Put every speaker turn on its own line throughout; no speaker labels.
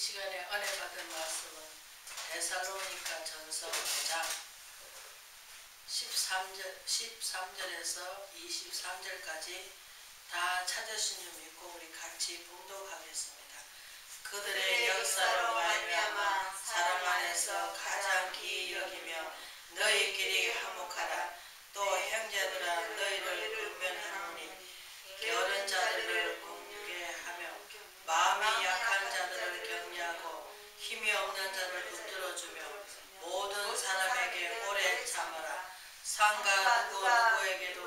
시간에 은혜 받은 말씀은 데살로니가 전서 5장 13절에서 23절까지 다 찾으신 줄 믿고 우리 같이 봉독하겠습니다. 그들의 역사로 말미암아 사람 안에서 가장 기이 여기며 너희끼리 화목하라. 또 형제들아 너희를 권면하노니 게으른 자들을 공유게 하며 마음이 약한 자들을 격려하고 힘이 없는 자를 붙들어주며 모든 사람에게 오래 참아라. 상가 누구에게도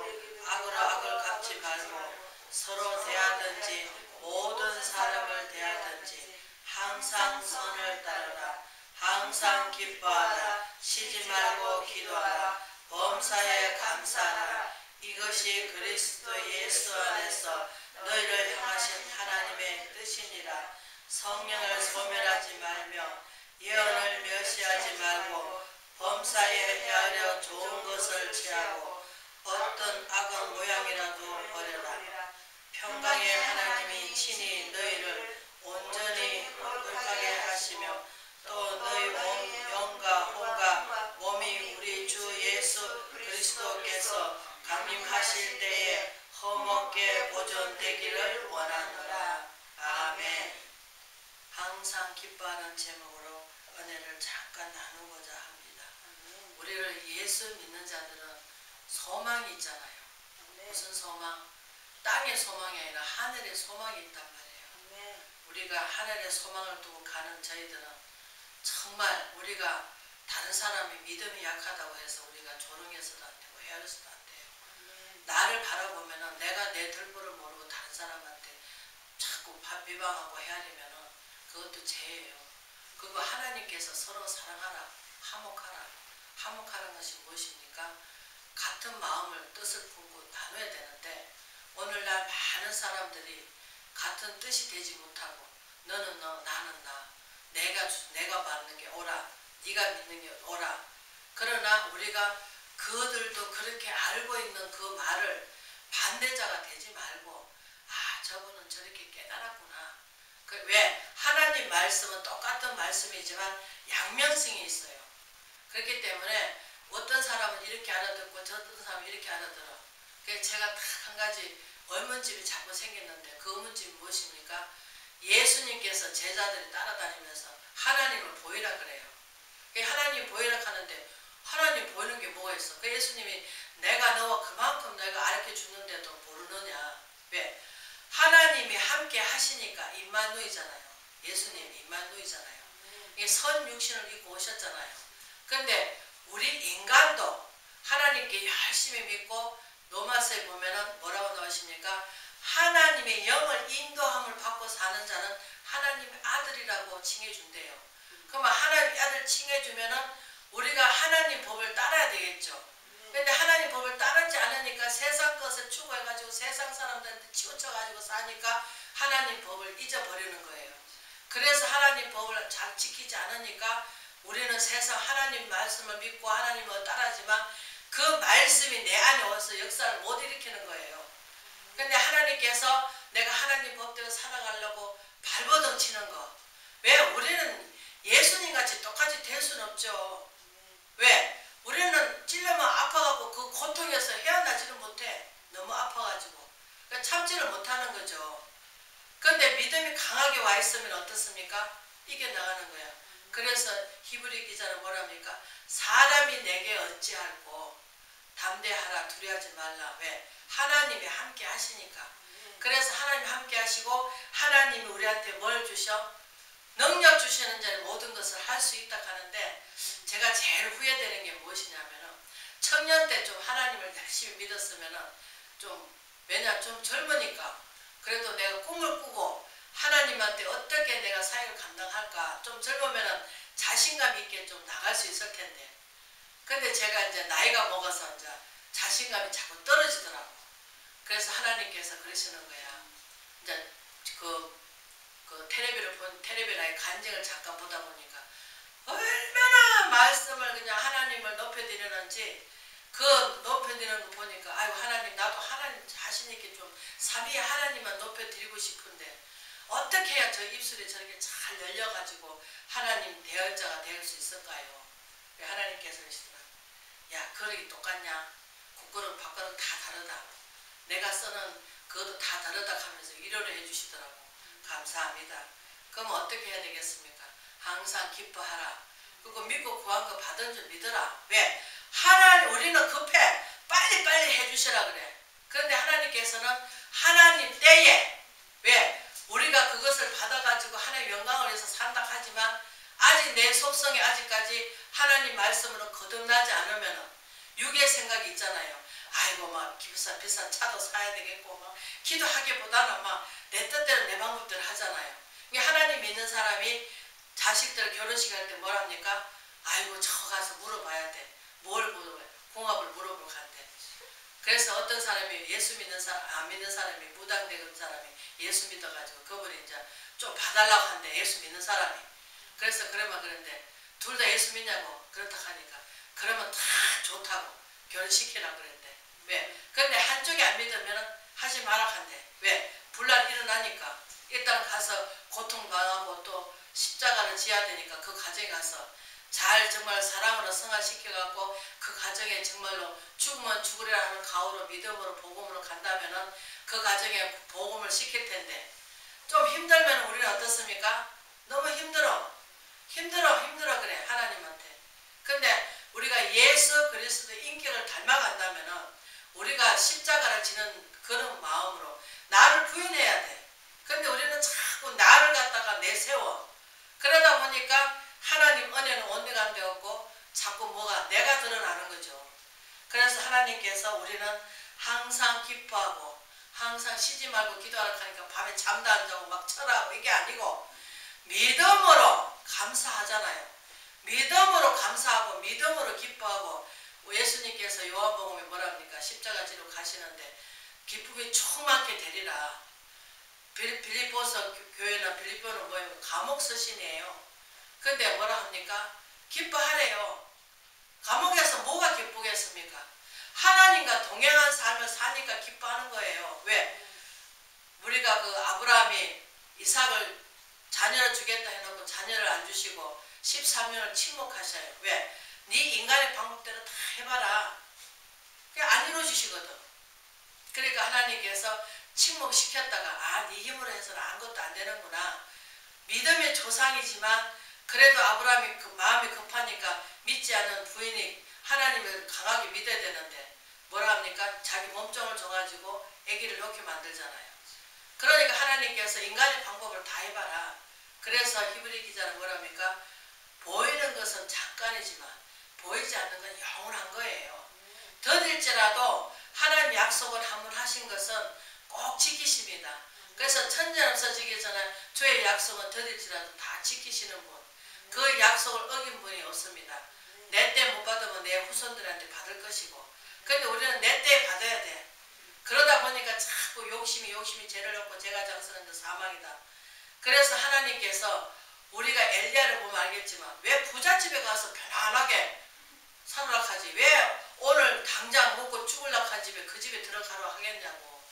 악으로 악을 갚지 말고 서로 대하든지 모든 사람을 대하든지 항상 선을 따르라. 항상 기뻐하라. 쉬지 말고 기도하라. 범사에 감사하라. 이것이 그리스도 예수 안에서 너희를 향하신 하나님의 뜻이니라. 성령을 소멸하지 말며 예언을 멸시하지 말고 범사에 헤아려 좋은 것을 취하고 어떤 악한 모양이라도 버려라. 평강의 하나님이 친히 너희를 온전히 홀쭉하게 하시며 또 너희 온 영과 혼과 몸이 우리 주 예수 그리스도께서 강림하실 때에 험없게 보존되기를 원하노라. 아멘. 항상 기뻐하는 제목으로 은혜를 잠깐 나누고자 합니다. 우리를 예수 믿는 자들은 소망이 있잖아요. 무슨 소망? 땅의 소망이 아니라 하늘의 소망이 있단 말이에요. 우리가 하늘의 소망을 두고 가는 저희들은 정말 우리가 다른 사람이 믿음이 약하다고 해서 우리가 조롱해서도 안 되고 헤아려서도 안 돼요. 나를 바라보면 내가 내 들보를 모르고 다른 사람한테 자꾸 비방하고 헤아리면 그것도 죄예요. 그거 하나님께서 서로 사랑하라, 화목하라. 화목하는 것이 무엇입니까? 같은 마음을 뜻을 품고 나눠야 되는데 오늘날 많은 사람들이 같은 뜻이 되지 못하고 너는 너, 나는 나, 내가 받는 게 옳아, 네가 믿는 게 옳아. 그러나 우리가 그들도 그렇게 알고 있는 그 말을 반대자가 되지 말고 아 저분은 저렇게 깨달았구나. 왜? 하나님 말씀은 똑같은 말씀이지만 양면성이 있어요. 그렇기 때문에 어떤 사람은 이렇게 알아듣고 어떤 사람은 이렇게 알아들어. 그래서 제가 딱 한 가지 의문점이 자꾸 생겼는데 그 의문점이 무엇입니까? 예수님께서 제자들이 따라다니면서 하나님을 보이라 그래요. 하나님 보이라 하는데 하나님 보이는 게 뭐가 있어? 그 예수님이 내가 너와 그만큼 내가 가르쳐 주는데도 모르느냐. 왜? 하나님이 함께 하시니까 임마누이잖아요. 예수님이 임마누이잖아요. 선 육신을 입고 오셨잖아요. 그런데 우리 인간도 하나님께 열심히 믿고 로마서에 보면은 뭐라고 나오십니까? 하나님의 영을 인도함을 받고 사는 자는 하나님의 아들이라고 칭해준대요. 그러면 하나님의 아들 칭해주면은 우리가 하나님 법을 따라야 되겠죠. 근데 하나님 법을 따르지 않으니까 세상 것을 추구해가지고 세상 사람들한테 치우쳐가지고 사니까 하나님 법을 잊어버리는 거예요. 그래서 하나님 법을 잘 지키지 않으니까 우리는 세상 하나님 말씀을 믿고 하나님을 따르지만 그 말씀이 내 안에 와서 역사를 못 일으키는 거예요. 근데 하나님께서 내가 하나님 법대로 살아가려고 발버둥 치는 거. 왜? 우리는 예수님같이 똑같이 될 수는 없죠. 왜? 우리는 찔려면 아파갖고 그 고통에서 헤어나지를 못해. 너무 아파가지고. 그러니까 참지를 못하는 거죠. 그런데 믿음이 강하게 와 있으면 어떻습니까? 이겨나가는 거야. 그래서 히브리 기자는 뭐랍니까? 사람이 내게 어찌할꼬 담대하라 두려워하지 말라. 왜? 하나님이 함께 하시니까. 그래서 하나님이 함께 하시고 하나님이 우리한테 뭘 주셔? 능력 주시는 자는 모든 것을 할 수 있다 하는데 제가 제일 후회되는 게 무엇이냐면은 청년 때 좀 하나님을 열심히 믿었으면은 왜냐 좀 젊으니까 그래도 내가 꿈을 꾸고 하나님한테 어떻게 내가 사역을 감당할까 좀 젊으면은 자신감 있게 좀 나갈 수 있을 텐데 근데 제가 이제 나이가 먹어서 이제 자신감이 자꾸 떨어지더라고. 그래서 하나님께서 그러시는 거야. 이제 그 텔레비전의 간증을 잠깐 보다 보니까 얼마나 말씀을 그냥 하나님을 높여드리는지 그 높여드리는 거 보니까 아이고 하나님 나도 하나님 자신 있게 좀 삼위의 하나님만 높여드리고 싶은데 어떻게 해야 저 입술이 저렇게 잘 열려가지고 하나님 대언자가 될 수 있을까요? 하나님께서 그러시더라. 야, 그릇이 똑같냐? 국그릇 밥그릇 다 다르다. 내가 쓰는 그것도 다 다르다 하면서 위로를 해주시더라고. 감사합니다. 그럼 어떻게 해야 되겠습니까? 항상 기뻐하라. 그리고 믿고 구한 거 받은 줄 믿어라. 왜? 하나님, 우리는 급해. 빨리빨리 해주시라 그래. 그런데 하나님께서는 하나님 때에, 왜? 우리가 그것을 받아가지고 하나님의 영광을 위해서 산다 하지만 아직 내 속성이 아직까지 하나님 말씀으로 거듭나지 않으면 육의 생각이 있잖아요. 아이고 막 비싼 차도 사야 되겠고 막 기도하기보다는 막 내 뜻대로 내 방법대로 하잖아요. 하나님 믿는 사람이 자식들 결혼식 할 때 뭐랍니까? 아이고 저 가서 물어봐야 돼. 뭘 물어봐요? 궁합을 물어보러 간대. 그래서 어떤 사람이 예수 믿는 사람, 안 믿는 사람이 무당되는 사람이 예수 믿어가지고 그분이 이제 좀 봐달라고 한대. 예수 믿는 사람이. 그래서 그러면 그런데 둘 다 예수 믿냐고 그렇다 하니까 그러면 다 좋다고 결혼시키라고 그랬대. 왜? 그런데 한쪽이 안 믿으면 하지 마라 한대. 왜? 분란 일어나니까 일단 가서 고통당하고 또 십자가를 지어야 되니까 그 가정에 가서 잘 정말 사랑으로 승화시켜갖고 그 가정에 정말로 죽으면 죽으리라 하는 가오로 믿음으로 복음으로 간다면은 그 가정에 복음을 시킬 텐데 좀 힘들면 우리는 어떻습니까? 너무 힘들어 그래 하나님한테. 근데 우리가 예수 그리스도 인격을 닮아간다면은 우리가 십자가를 지는 그런 마음으로 나를 부인해야 돼. 근데 우리는 자꾸 나를 갖다가 내세워. 그러다 보니까 하나님 은혜는 온데가 안 되었고 자꾸 뭐가 내가 드러나는 거죠. 그래서 하나님께서 우리는 항상 기뻐하고 항상 쉬지 말고 기도하라 하니까 밤에 잠도 안 자고 막 철하고 이게 아니고 믿음으로 감사하잖아요. 믿음으로 감사하고 믿음으로 기뻐하고 예수님께서 요한복음에 뭐랍니까? 십자가 지러 가시는데 기쁨이 충만케 되리라. 빌립보서 교회나 빌립보는 뭐예요? 감옥 서신이에요. 근데 뭐라 합니까? 기뻐하래요. 감옥에서 뭐가 기쁘겠습니까? 하나님과 동행한 삶을 사니까 기뻐하는 거예요. 왜? 우리가 그 아브라함이 이삭을 자녀를 주겠다 해놓고 자녀를 안 주시고 13년을 침묵하셔요. 왜? 네 인간의 방법대로 다 해봐라. 그게 안 이루어지시거든. 그러니까 하나님께서 침묵시켰다가 네 힘으로 해서는 아무것도 안 되는구나. 믿음의 조상이지만 그래도 아브라함이 그 마음이 급하니까 믿지 않는 부인이 하나님을 강하게 믿어야 되는데 뭐라 합니까? 자기 몸종을 줘가지고 아기를 놓게 만들잖아요. 그러니까 하나님께서 인간의 방법을 다 해봐라. 그래서 히브리 기자는 뭐라 합니까? 보이는 것은 잠깐이지만 보이지 않는 건 영원한 거예요. 더딜지라도 하나님 약속을 한번 하신 것은 꼭 지키십니다. 그래서 천년 없어지기 전에 주의 약속은 더딜지라도 다 지키시는 분. 그 약속을 어긴 분이 없습니다. 내 때 못 받으면 내 후손들한테 받을 것이고 근데 우리는 내 때에 받아야 돼. 그러다 보니까 자꾸 욕심이 죄를 얻고 죄가 장수하는 사망이다. 그래서 하나님께서 우리가 엘리야를 보면 알겠지만 왜 부잣집에 가서 편안하게 살으라 하지 왜 오늘 당장 먹고 죽으려고 한 집에 그 집에 들어가라 하겠냐고.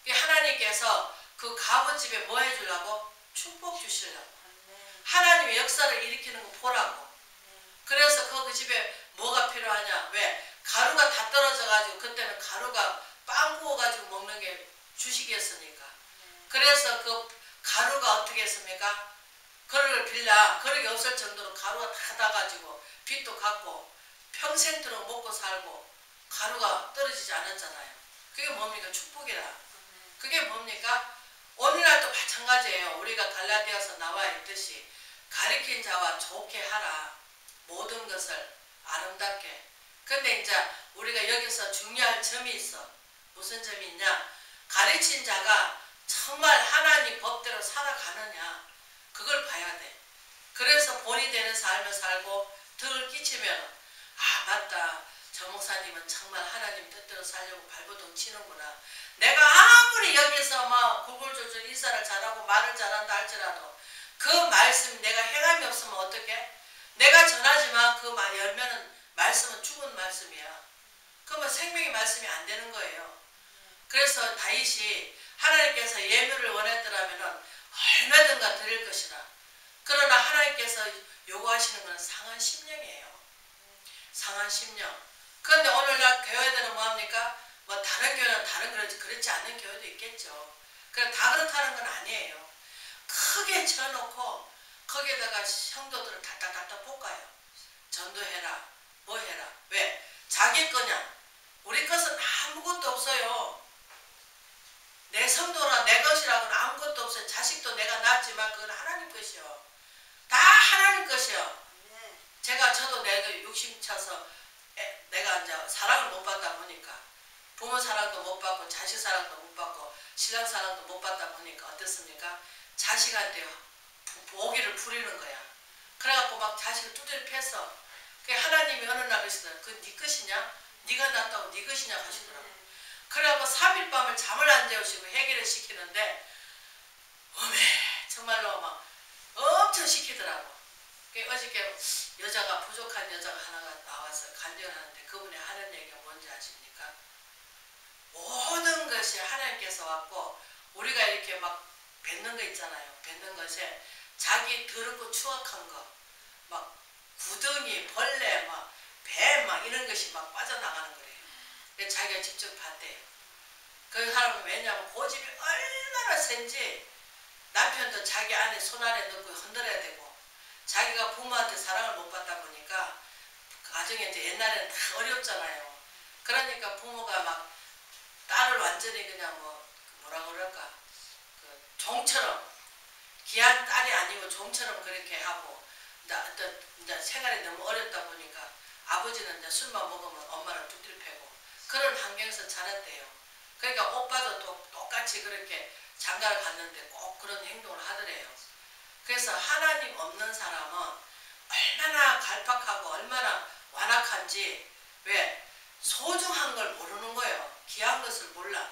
하나님께서 그 가부집에 뭐 해주려고? 축복 주시려고. 하나님의 역사를 일으키는 거 보라고. 그래서 그 집에 뭐가 필요하냐? 왜? 가루가 다 떨어져가지고 그때는 가루가 빵 구워가지고 먹는 게 주식이었으니까. 그래서 그 가루가 어떻게 했습니까? 그릇을 빌라 그릇이 없을 정도로 가루가 다 닿아가지고 빚도 갚고 평생토록 먹고 살고 가루가 떨어지지 않았잖아요. 그게 뭡니까? 축복이라. 그게 뭡니까? 오늘날도 마찬가지예요. 우리가 갈라디아서 나와 있듯이 가리킨 자와 좋게 하라. 모든 것을 아름답게. 근데 이제 우리가 여기서 중요할 점이 있어. 무슨 점이 있냐? 가르친 자가 정말 하나님 법대로 살아가느냐. 그걸 봐야 돼. 그래서 본이 되는 삶을 살고 덕을 끼치면 맞다. 저 목사님은 정말 하나님 뜻대로 살려고 발버둥 치는구나. 내가 아무리 여기서 막 굴굴졸졸 인사를 잘하고 말을 잘한다 할지라도 그 말씀이 내가 행함이 없으면 어떡해? 내가 전하지만 그 열면은 말씀은 죽은 말씀이야. 그러면 생명의 말씀이 안 되는 거예요. 그래서 다윗이 하나님께서 예물을 원했더라면 얼마든가 드릴 것이라. 그러나 하나님께서 요구하시는 것은 상한 심령이에요. 상한 심령. 그런데 오늘날 교회들은 뭐합니까? 뭐 다른 교회는 그렇지 않은 교회도 있겠죠. 그래 다 그렇다는 건 아니에요. 크게 쳐놓고 거기에다가 성도들을 다닥다닥 볶아요. 전도해라. 뭐 해라. 왜? 자기 거냐? 우리 것은 아무것도 없어요. 내 성도라 내 것이라고는 아무것도 없어요. 자식도 내가 낳았지만 그건 하나님 것이요. 다 하나님 것이요. 저도 내가 욕심 차서 내가 이제 사랑을 못 받다 보니까 부모 사랑도 못 받고 자식 사랑도 못 받고 신랑 사랑도 못 받다 보니까 어떻습니까? 자식한테 보기를 부리는 거야. 그래갖고 막 자식을 두드려 팼어. 하나님이 어느 날 그러시더라고요. 그건 네 것이냐? 네가 낳았다고 네 것이냐 하시더라고요. 그래갖고 3일 밤을 잠을 안 재우시고 해결을 시키는데 정말로 막 엄청 시키더라고. 어저께 여자가 부족한 여자가 하나가 나와서 간증을 하는데 그분이 하는 얘기가 뭔지 아십니까? 모든 것이 하나님께서 왔고 우리가 이렇게 막 뱉는 거 있잖아요. 뱉는 것에 자기 더럽고 추악한 거 막 구덩이, 벌레, 막 뱀 막 이런 것이 막 빠져나가는 거래요. 그래서 자기가 직접 봤대요. 그 사람은 왜냐하면 고집이 얼마나 센지 남편도 자기 안에 손 안에 넣고 흔들어야 되고 자기가 부모한테 사랑을 못 받다 보니까 가정에 이제 옛날에는 다 어렵잖아요. 그러니까 부모가 막 딸을 완전히 그냥 뭐라 그럴까 그 종처럼 귀한 딸이 아니고 종처럼 그렇게 하고 이제 생활이 너무 어렵다 보니까 아버지는 이제 술만 먹으면 엄마를 두드려 패고 그런 환경에서 자랐대요. 그러니까 오빠도 똑같이 그렇게 장가를 갔는데 꼭 그런 행동을 하더래요. 그래서 하나님 없는 사람은 얼마나 갈팍하고 얼마나 완악한지 왜? 소중한 걸 모르는 거예요. 귀한 것을 몰라.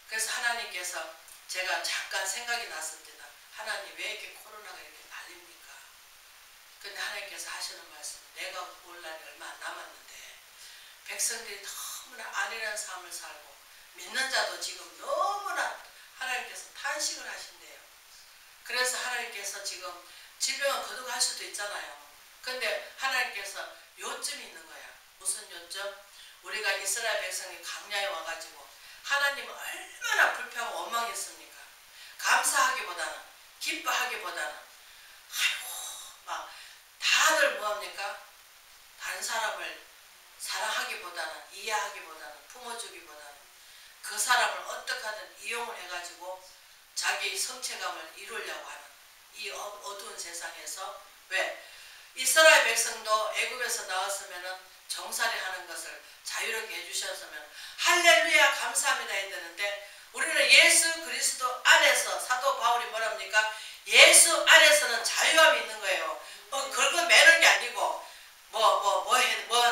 그래서 하나님께서 제가 잠깐 생각이 났습니다. 하나님 왜 이렇게 코로나가 이렇게 난립니까? 근데 하나님께서 하시는 말씀 내가 올 날이 얼마 안 남았는데 백성들이 너무나 안일한 삶을 살고 믿는 자도 지금 너무나 하나님께서 탄식을 하신대요. 그래서 하나님께서 지금 질병은 거듭할 수도 있잖아요. 근데 하나님께서 요점이 있는 거야. 무슨 요점? 우리가 이스라엘 백성이 광야에 와가지고 하나님은 얼마나 불평하고 원망했습니까? 감사하기보다는 기뻐하기보다는 아이고 막 다들 뭐합니까? 다른 사람을 사랑하기보다는 이해하기보다는 품어주기보다는 그 사람을 어떻게 하든 이용을 해가지고 자기 성취감을 이루려고 하는 이 어두운 세상에서 왜? 이스라엘 백성도 애굽에서 나왔으면 정살이 하는 것을 자유롭게 해주셨으면 할렐루야 감사합니다 해야 되는데 우리는 예수 그리스도 안에서 사도 바울이 뭐랍니까? 예수 안에서는 자유함이 있는 거예요. 그걸 매는 게 아니고 뭐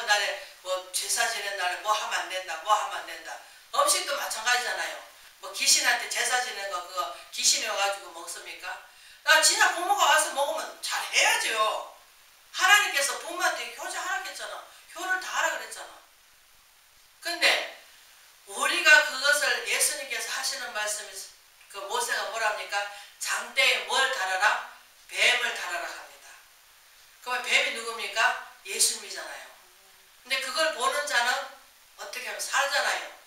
날에 뭐 제사 지낸 날에 뭐 하면 안 된다 뭐 하면 안 된다. 음식도 마찬가지잖아요. 뭐 귀신한테 제사 지낸 거 그거 귀신이 와가지고 먹습니까? 진짜 부모가 와서 먹으면 잘 해야죠. 하나님께서 부모한테 효자하라 했잖아. 효를 다 하라 그랬잖아. 근데 우리가 그것을 예수님께서 하시는 말씀이 그 모세가 뭐랍니까? 장대에 뭘 달아라? 뱀을 달아라 합니다. 그러면 뱀이 누굽니까? 예수님이잖아요. 근데 그걸 보는 자는 어떻게 하면 살잖아요.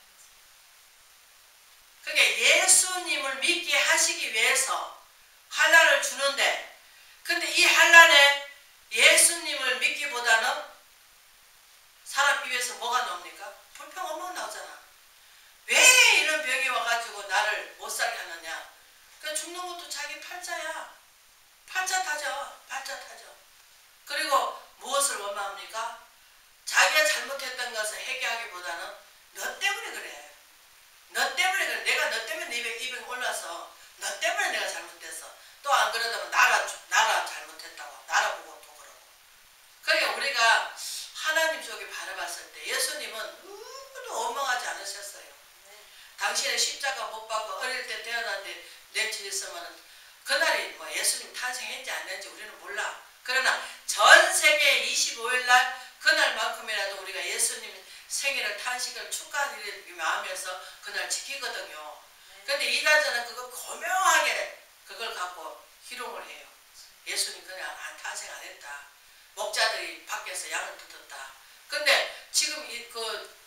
그러니까 예수님을 믿게 하시기 위해서 환난을 주는데 근데 이 환난에 예수님을 믿기보다는 사람 입에서 뭐가 나옵니까? 불평 엄청 나오잖아. 왜 이런 병이 와가지고 나를 못 살게 하느냐. 그러니까 죽는 것도 자기 팔자야. 팔자 타죠. 팔자 타죠. 그리고 무엇을 원망합니까? 자기가 잘못했던 것을 회개하기보다는 너 때문에 그래. 너 때문에 그래. 내가 너 때문에 네 입에 올라서 너 때문에 내가 잘못했어. 또 안 그러다면 나라 잘못했다고. 나라 보고 또 그러고. 그러니까 우리가 하나님 속에 바라봤을 때 예수님은 누구도 원망하지 않으셨어요. 당신의 십자가 못 받고 어릴 때 태어났는데 내 있으면 그날이 뭐 예수님 탄생했는지 안 했는지 우리는 몰라. 그러나 전 세계 25일 날 그날만큼이라도 우리가 예수님 생일을 탄식을 축하드리며 하면서 그날 지키거든요. 근데 이단자는 그거 고명하게 그걸 갖고 희롱을 해요. 예수님 그냥 탄생 안 했다. 목자들이 밖에서 양을 뜯었다. 근데 지금 그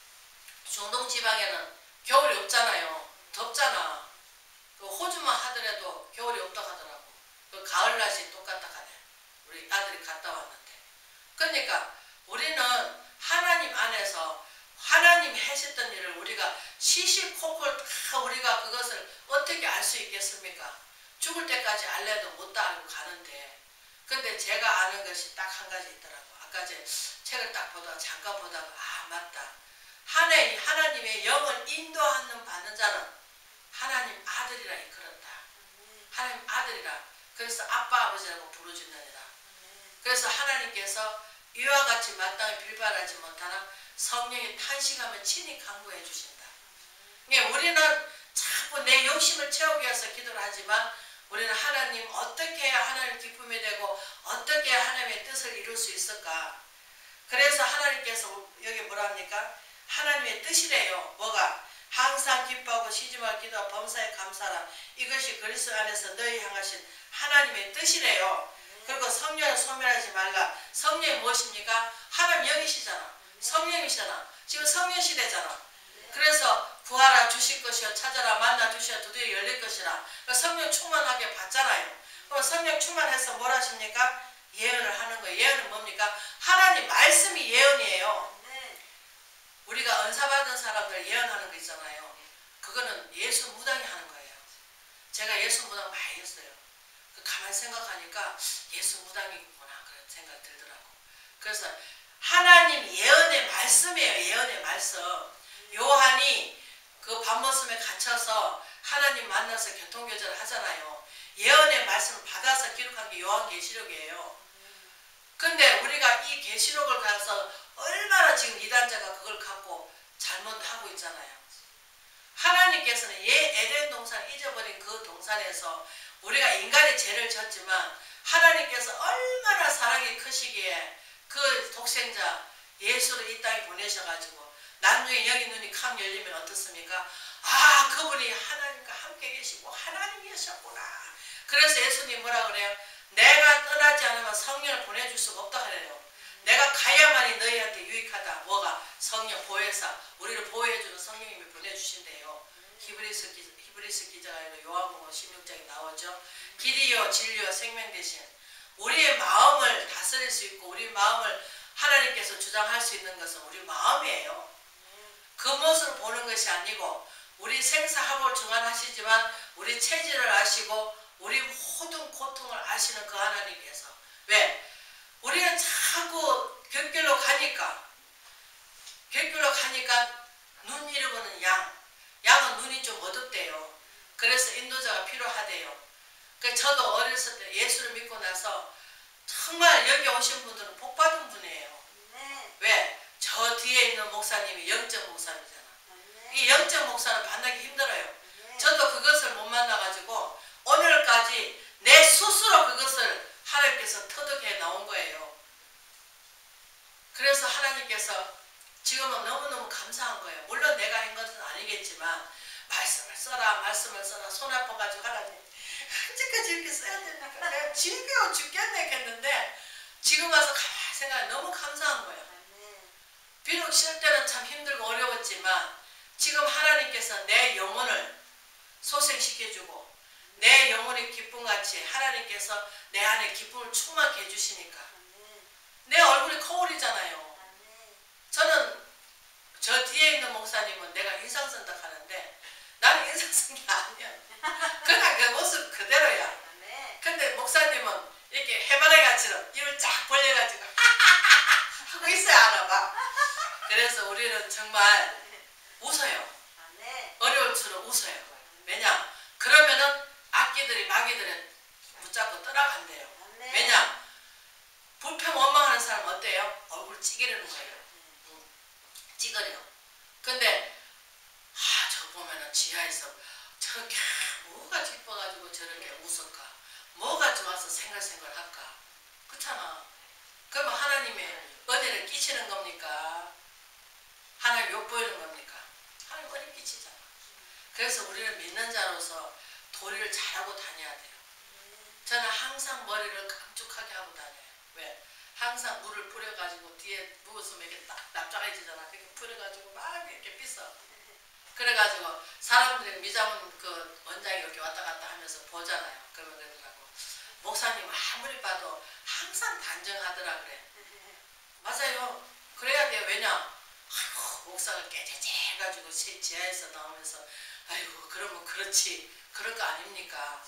중동 지방에는 겨울이 없잖아요. 덥잖아. 그 호주만 하더라도 겨울이 없다고 하더라고. 그 가을 날씨 똑같다 하네. 우리 아들이 갔다 왔는데. 그러니까 우리는 하나님 안에서 하나님 하셨던 일을 우리가 시시콜콜 다 우리가 그것을 어떻게 알 수 있겠습니까? 죽을 때까지 알래도 못 알고 가는데. 근데 제가 아는 것이 딱 한 가지 있더라고. 아까 제 책을 딱 보다가 잠깐 보다가 아 맞다. 하나님의 영을 인도하는 받는 자는 하나님 아들이라 이끌었다. 하나님 아들이라. 그래서 아빠 아버지라고 부르짖느니라. 그래서 하나님께서 이와 같이 마땅히 빌바라지 못하나 성령이 탄식하면 친히 강구해 주신다. 그러니까 우리는 자꾸 내 욕심을 채우기 위해서 기도를 하지만 우리는 하나님 어떻게 해야 하나님 기쁨이 되고 어떻게 해야 하나님의 뜻을 이룰 수 있을까? 그래서 하나님께서 여기 뭐라 합니까? 하나님의 뜻이래요. 뭐가? 항상 기뻐하고 쉬지 말고 기도하고 범사에 감사하라. 이것이 그리스도 안에서 너희 향하신 하나님의 뜻이래요. 그리고 성령을 소멸하지 말라. 성령이 무엇입니까? 하나님 영이시잖아. 성령이시잖아. 지금 성령 시대잖아. 그래서 구하라 주실 것이요 찾아라 만나 주시어 두드려 열릴 것이라. 성령 충만하게 받잖아요. 그럼 성령 충만해서 뭘 하십니까? 예언을 하는 거예요. 예언은 뭡니까? 하나님 말씀이 예언이에요. 우리가 은사 받은 사람들 예언하는 거 있잖아요. 그거는 예수 무당이 하는 거예요. 제가 예수 무당 많이 했어요. 가만히 생각하니까 예수 무당이구나 그런 생각 들더라고. 그래서 하나님 예언의 말씀이에요. 예언의 말씀. 요한이 그 밤모섬에 갇혀서 하나님 만나서 교통교제를 하잖아요. 예언의 말씀을 받아서 기록한 게 요한계시록이에요. 근데 우리가 이 계시록을 가서 얼마나 지금 이단자가 그걸 갖고 잘못하고 있잖아요. 하나님께서는 에덴 동산 잊어버린 그 동산에서 우리가 인간의 죄를 졌지만 하나님께서 얼마나 사랑이 크시기에 그 독생자 예수를 이 땅에 보내셔가지고 나중에 여기 눈이 캄 열리면 어떻습니까? 아 그분이 하나님과 함께 계시고 하나님이셨구나. 그래서 예수님 뭐라 그래요? 내가 떠나지 않으면 성령을 보내줄 수가 없다 그래요. 내가 가야만이 너희한테 유익하다. 뭐가? 성령 보혜사. 우리를 보호해주는 성령님이 보내주신대요. 히브리서 기자가 요한복음 16장에 나오죠. 길이요 진리요 생명 대신 우리의 마음을 다스릴 수 있고 우리 마음을 하나님께서 주장할 수 있는 것은 우리 마음이에요. 겉모습을 보는 것이 아니고 우리 생사합을 주관하시지만 우리 체질을 아시고 우리 모든 고통을 아시는 그 하나님께서 왜? 우리는 자꾸 곁길로 가니까 눈 잃어보는 양은 눈이 좀 어둡대요. 그래서 인도자가 필요하대요. 그러니까 저도 어렸을 때 예수를 믿고 나서 정말 여기 오신 분들은 복받은 분이에요. 왜? 저 뒤에 있는 목사님이 영적 목사님이잖아. 이 영적 목사는 만나기 힘들어요. 저도 그것을 못 만나가지고 오늘까지 내 스스로 그것을 하나님께서 터득해 나온 거예요. 그래서 하나님께서 지금은 너무너무 감사한 거예요. 물론 내가 한 것은 아니겠지만 말씀을 써라 손 아파가지고 하나님 언제까지 이렇게 써야 됩니까? 내가 지겨워 죽겠네 했는데 지금 와서 가만히 생각해 너무 감사한 거예요. 비록 쉴 때는 참 힘들고 어려웠지만 지금 하나님께서 내 영혼을 소생시켜주고 내 영혼의 기쁨같이 하나님께서 내 안에 기쁨을 충만케 해주시니까 내 얼굴이 거울이잖아요. 저는 저 뒤에 있는 목사님은 내가 인상 쓴다 하는데 나는 인상 쓴 게 아니야. 그냥 그 모습 그대로야. 근데 목사님은 이렇게 해바라기처럼 입을 쫙 벌려가지고 하고 있어야 하나 봐. 그래서 우리는 정말 웃어요. 어려울수록 웃어요. 왜냐? 그러면은 악기들이 마귀들은 붙잡고 떠나간대요. 왜냐? 불평 원망하는 사람 어때요? 얼굴 찌개려는 거예요. 찌그려. 근데 저 보면은 지하에서 저렇게 뭐가 기뻐가지고 저렇게 웃을까? 뭐가 좋아서 생각을 할까? 그렇잖아. 그러면 하나님의 은혜를 끼치는 겁니까? 하나님 욕보이는 겁니까? 하나님 은혜 끼치잖아. 그래서 우리는 믿는 자로서 도리를 잘하고 다녀야 돼요. 저는 항상 머리를 감축하게 하고 다녀요. 왜? 항상 물을 뿌려가지고 뒤에 누웠으면 이렇게 딱 납작해지잖아. 그렇게 뿌려가지고 막 이렇게 빗어. 그래가지고 사람들이 미자문 그 원장이 이렇게 왔다 갔다 하면서 보잖아요. 그러면 그러더라고. 목사님 아무리 봐도 항상 단정하더라 그래. 맞아요. 그래야 돼요. 왜냐? 아이고 목사가 깨재재 해가지고 지하에서 나오면서 아이고 그러면 그렇지. 그럴 거 아닙니까?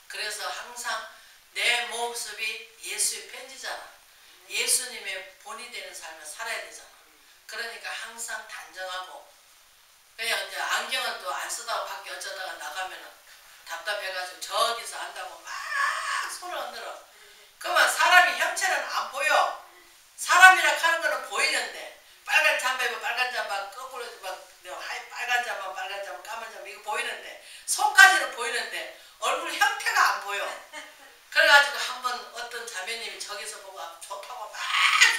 그래서 항상 내 모습이 예수의 편지잖아. 예수님의 본이 되는 삶을 살아야 되잖아. 그러니까 항상 단정하고. 그냥 이제 안경은 또 안 쓰다가 밖에 어쩌다가 나가면은 답답해가지고 저기서 안다고 막 손을 흔들어. 그러면 사람이 형체는 안 보여. 사람이라 하는 거는 보이는데 빨간 잠바 입고 빨간 잠바 거꾸로 막 빨간 잠바 까만 잠바 이거 보이는데 손까지는 보이는데 얼굴 형태가 안 보여. 그래가지고 한번 어떤 자매님이 저기서 보고 좋다고 막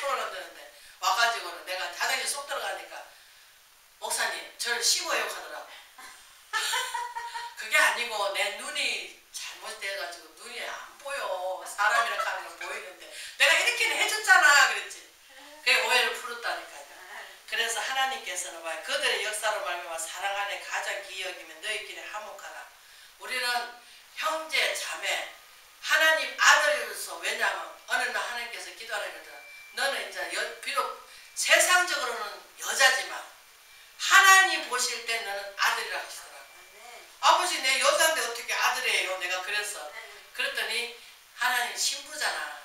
손을 흔드는데 와가지고는 내가 자장에 쏙 들어가니까 목사님 저를 씹어요 하더라고. 그게 아니고 내 눈이 잘못돼가지고 눈이 안 보여. 사람이라 하는 건 보이는데 내가 이렇게는 해줬잖아 그랬지. 그게 오해를 풀었다니까요. 그래서 하나님께서는 말 그들의 역사로 말미암아 사랑 안에 가장 기억이면 너희끼리 화목하라. 우리는 형제 자매 하나님 아들로서 왜냐하면 어느 날 하나님께서 기도하려거든. 너는 이제 비록 세상적으로는 여자지만 하나님 보실 때 너는 아들이라 하시더라고. 아버지 내 여자인데 어떻게 아들이에요? 내가 그랬어. 그랬더니 하나님 신부잖아.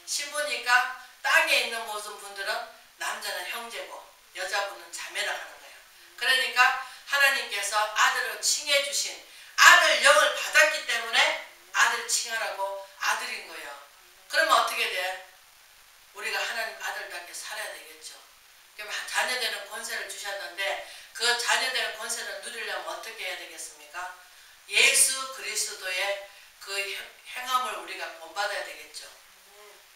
신부니까 땅에 있는 모든 분들은 남자는 형제고 여자분은 자매라 하는 거예요. 그러니까 하나님께서 아들을 칭해 주신 아들 영을 받았기 때문에 아들 칭하라고 아들인 거예요. 그러면 어떻게 돼? 우리가 하나님 아들답게 살아야 되겠죠. 그럼 자녀되는 권세를 주셨는데 그 자녀되는 권세를 누리려면 어떻게 해야 되겠습니까? 예수 그리스도의 그 행함을 우리가 본받아야 되겠죠.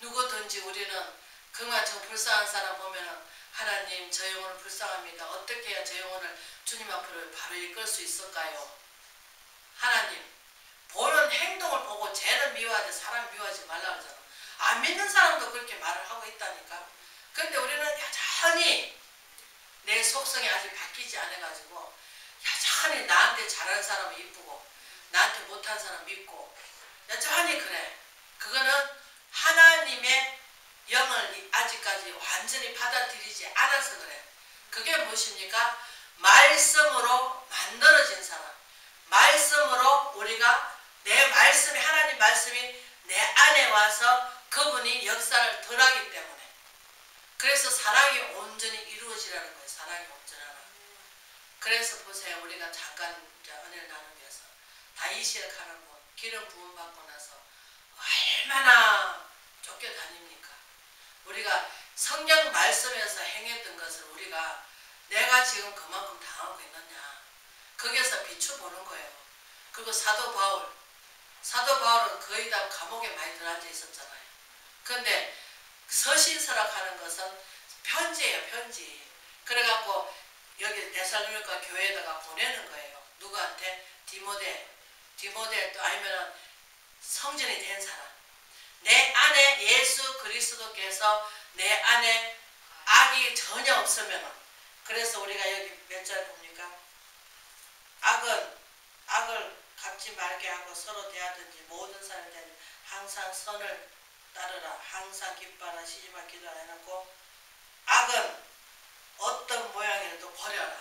누구든지 우리는 그만 저 불쌍한 사람 보면은 하나님 저 영혼은 불쌍합니다. 어떻게 해야 저 영혼을 주님 앞으로 바로 이끌 수 있을까요? 하나님 보는 행동을 보고 쟤는 미워하지 사람 미워하지 말라 그러잖아. 안 믿는 사람도 그렇게 말을 하고 있다니까. 근데 우리는 여전히 내 속성이 아직 바뀌지 않아가지고 여전히 나한테 잘하는 사람은 이쁘고 나한테 못한 사람 믿고 여전히 그래. 그거는 하나님의 영을 아직까지 완전히 받아들이지 않아서 그래. 그게 무엇입니까? 말씀으로 만들어진 사람. 말씀으로 우리가 내 말씀이 하나님 말씀이 내 안에 와서 그분이 역사를 덜하기 때문에 그래서 사랑이 온전히 이루어지라는 거예요. 사랑이 온전하라. 그래서 보세요. 우리가 잠깐 은혜를 나누기 위해서 다윗이라 하는 분 기름 부음 받고 나서 얼마나 쫓겨다닙니까? 우리가 성경 말씀에서 행했던 것을 우리가 내가 지금 그만큼 당하고 있느냐 거기에서 비춰보는 거예요. 그리고 사도 바울은 거의 다 감옥에 많이 들어앉아 있었잖아요. 그런데 서신서락 하는 것은 편지예요. 편지. 그래갖고 여기 데살로니가 교회에다가 보내는 거예요. 누구한테? 디모데 또 아니면 성전이 된 사람. 내 안에 예수 그리스도께서 내 안에 악이 전혀 없으면 그래서 우리가 여기 몇 절 봅니까? 악을 갚지 말게 하고 서로 대하든지 모든 사람에 대한 항상 선을 따르라. 항상 기뻐하라. 시집만 기도하라 해놓고 악은 어떤 모양이라도 버려라.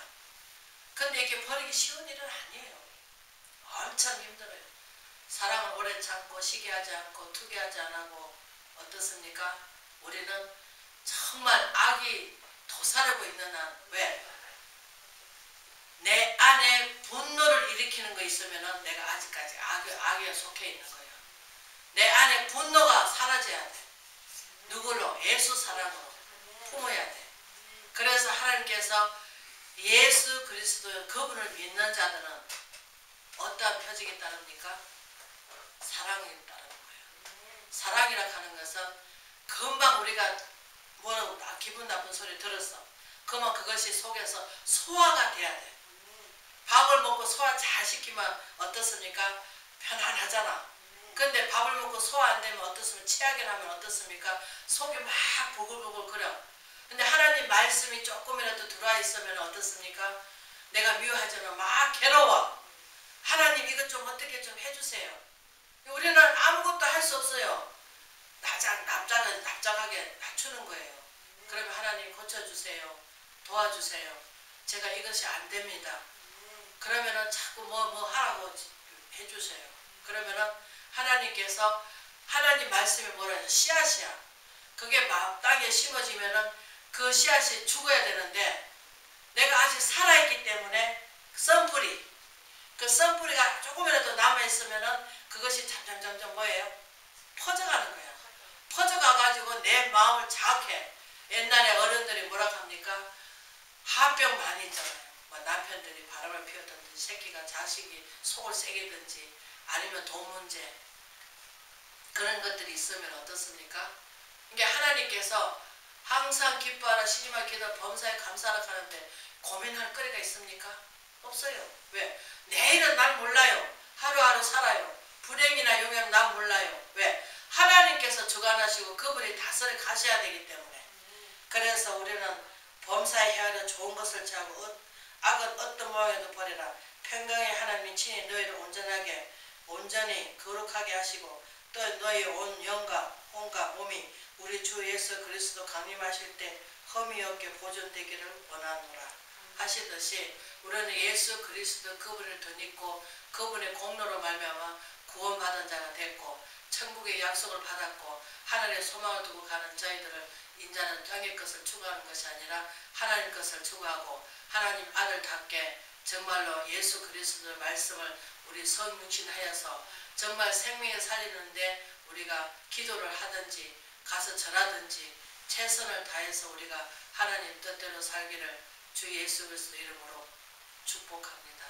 근데 이렇게 버리기 쉬운 일은 아니에요. 엄청 힘들어요. 사랑을 오래 참고 시기하지 않고 투기하지 않고 어떻습니까? 우리는 정말 악이 도사르고 있는 한 왜? 내 안에 분노를 일으키는 거 있으면 내가 아직까지 악에 속해 있는 거예요. 내 안에 분노가 사라져야 돼. 누구로? 예수 사랑으로 품어야 돼. 그래서 하나님께서 예수 그리스도 그분을 믿는 자들은 어떠한 표적이 따릅니까? 사랑이 따르는 거예요. 사랑이라 하는 것은 금방 우리가 뭐라고 기분 나쁜 소리 들었어. 그러면 그것이 속에서 소화가 돼야 돼. 밥을 먹고 소화 잘 시키면 어떻습니까? 편안하잖아. 근데 밥을 먹고 소화 안 되면 어떻습니까? 체하게 나면 어떻습니까? 속이 막 부글부글 끓여. 근데 하나님 말씀이 조금이라도 들어와 있으면 어떻습니까? 내가 미워하잖아. 막 괴로워. 하나님 이것 좀 어떻게 좀 해주세요. 우리는 아무것도 할 수 없어요. 납작하게 낮추는 거예요. 그러면 하나님 고쳐주세요. 도와주세요. 제가 이것이 안 됩니다. 그러면은 자꾸 뭐 하라고 해주세요. 그러면은 하나님께서 하나님 말씀이 뭐라 해요? 씨앗이야. 그게 땅에 심어지면은 그 씨앗이 죽어야 되는데 내가 아직 살아있기 때문에 썬뿌리, 그 썬뿌리가 조금이라도 남아있으면은 그것이 점점 뭐예요? 퍼져가는 거예요. 퍼져가가지고 내 마음을 자극해. 옛날에 어른들이 뭐라 합니까? 화병 많이 있잖아요. 뭐 남편들이 바람을 피웠든지 새끼가 자식이 속을 새기든지 아니면 돈 문제 그런 것들이 있으면 어떻습니까? 이게 하나님께서 항상 기뻐하라 시기만 기도 범사에 감사하라 하는데 고민할 거리가 있습니까? 없어요. 왜? 내일은 날 몰라요. 하루하루 살아요. 불행이나 용해는 난 몰라요. 왜? 하나님께서 주관하시고 그분이 다스려 가셔야 되기 때문에. 그래서 우리는 범사에 헤아려 좋은 것을 취하고 악은 어떤 모양에도 버리라. 평강의 하나님이 친히 너희를 온전히 거룩하게 하시고 또 너희 온 영과 혼과 몸이 우리 주 예수 그리스도 강림하실 때 흠이 없게 보존되기를 원하노라 하시듯이 우리는 예수 그리스도 그분을 덧입고 그분의 공로로 말미암아 구원받은 자가 됐고 천국의 약속을 받았고 하늘의 소망을 두고 가는 저희들을 인자는 땅의 것을 추구하는 것이 아니라 하나님 것을 추구하고 하나님 아들답게 정말로 예수 그리스도의 말씀을 우리 성육신하여서 정말 생명에 살리는데 우리가 기도를 하든지 가서 절하든지 최선을 다해서 우리가 하나님 뜻대로 살기를 주 예수 그리스도 이름으로 축복합니다.